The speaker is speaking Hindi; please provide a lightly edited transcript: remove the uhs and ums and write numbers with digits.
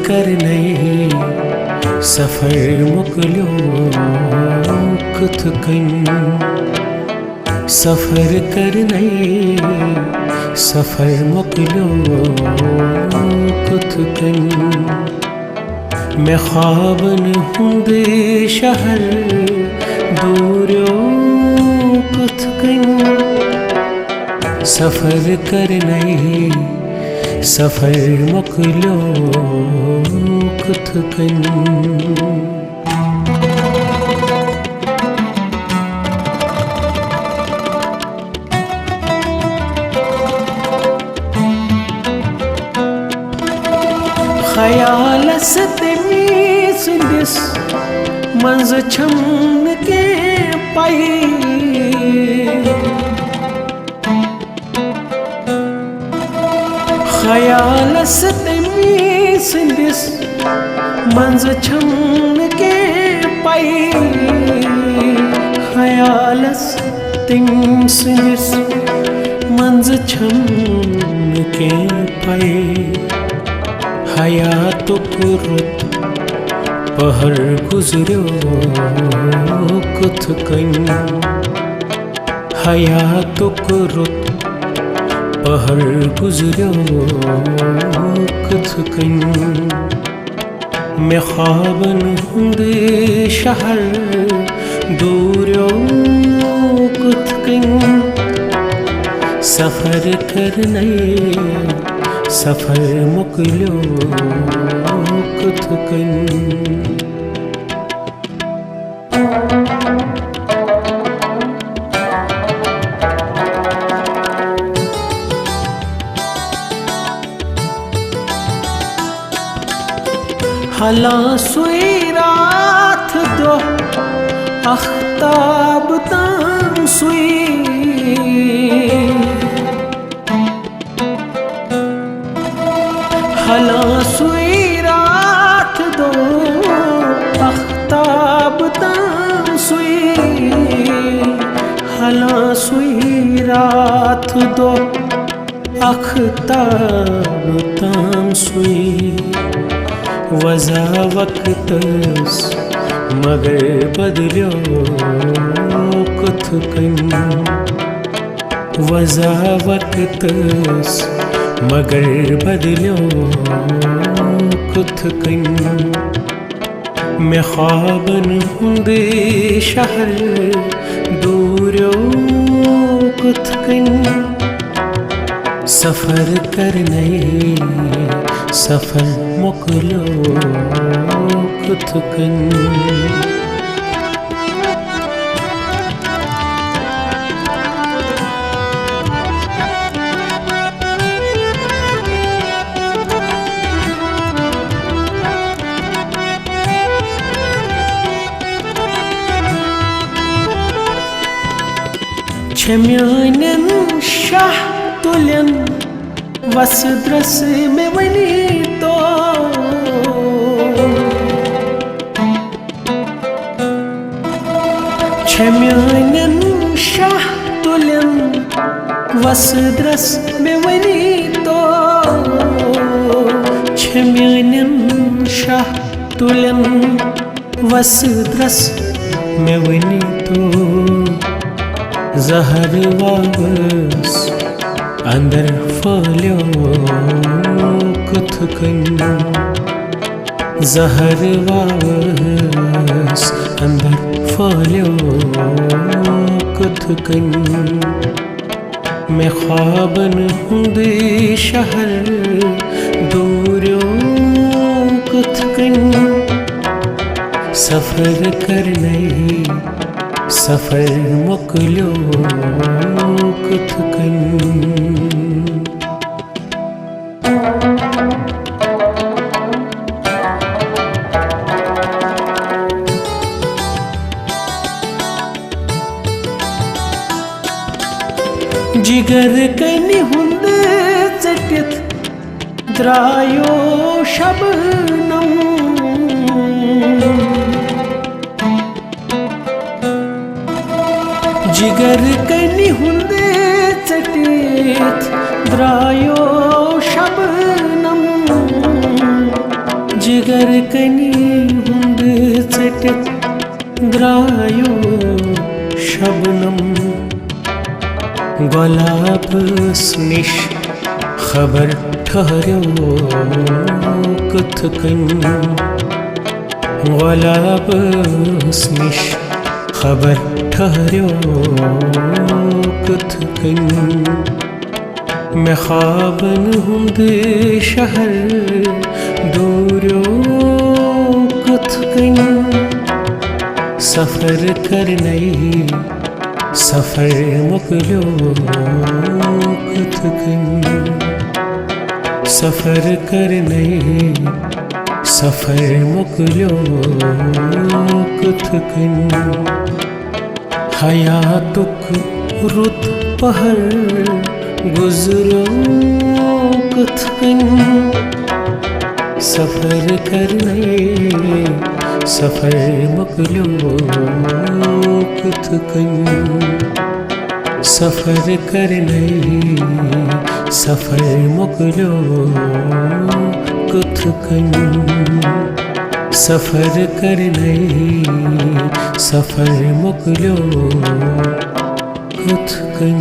करने सफर मुकलो कुथ कन सफर करने सफर मुकलो कुथ कन मैं ख्वाबन हुंदे शहर दूरियो कुथ कन सफर करने सफर मुकलो कुथ कन ख्यालस तमीज़ दिस मंज छम के पाई ख्यालस तमीज़ दिस मंज छम के पाई ख्यालस तमीज़ दिस मंज छम के पाई हयातुक रुत पहर गुजरो कुथ कन हयातुक रुत पहर गुजरो कुथ कन मैं ख्वाबन हुंदे शहर दूरियो कुथ कन सफर करने सफर मुकलो कुथ कन हला सुई रात दो अख्ताब ताम सुई हला सुई रात दो अख्ताब ताम सुई हला सुई रात दो अख्ताब ताम सुई वज़ा वक़्तस मगर बदलो कुथ कन वज़ा वक़्तस मगर बदलो कुथ कन मैं ख्वाबन हुंदे शहर दूरियो कुथ कन सफर करने सफर मुकलो कुथ कन छम्यानन शाह तुलन वसद्रस में वनी तो छम्यानन शाह तुलन वसद्रस में वनी तो छम्यानन शाह तुलन वसद्रस में वनी तो जहर वापस अंदर फलो कुथ कन जहर वापस अंदर फलो कुथ कन मैं ख्वाबन हुंदे शहर दूरियो कुथ कन सफर करने सफर मुकलो कुथ कन जिगर कनी हुंदे चटित द्रायो शबनम जिगर कनी हुंदे चटित द्रायो शबनम जिगर कनी हुंद चटित द्रायो शबनम गुलाब निश खबर ठहर्यो कथ कन गुलाब निश खबर ठहर्यो कथ कन मैं ख्वाबन हुंद शहर दूरो कथ कन सफर करने सफर मुकलो कथ कन सफर करने सफर मुकलो कथ कन हयातुक रुत पहर गुजरो कथ कन सफर करने सफर मुकलो कथ कन सफर करने सफर मुकलो कथ कन सफर करने सफर मुकलो कथ कन।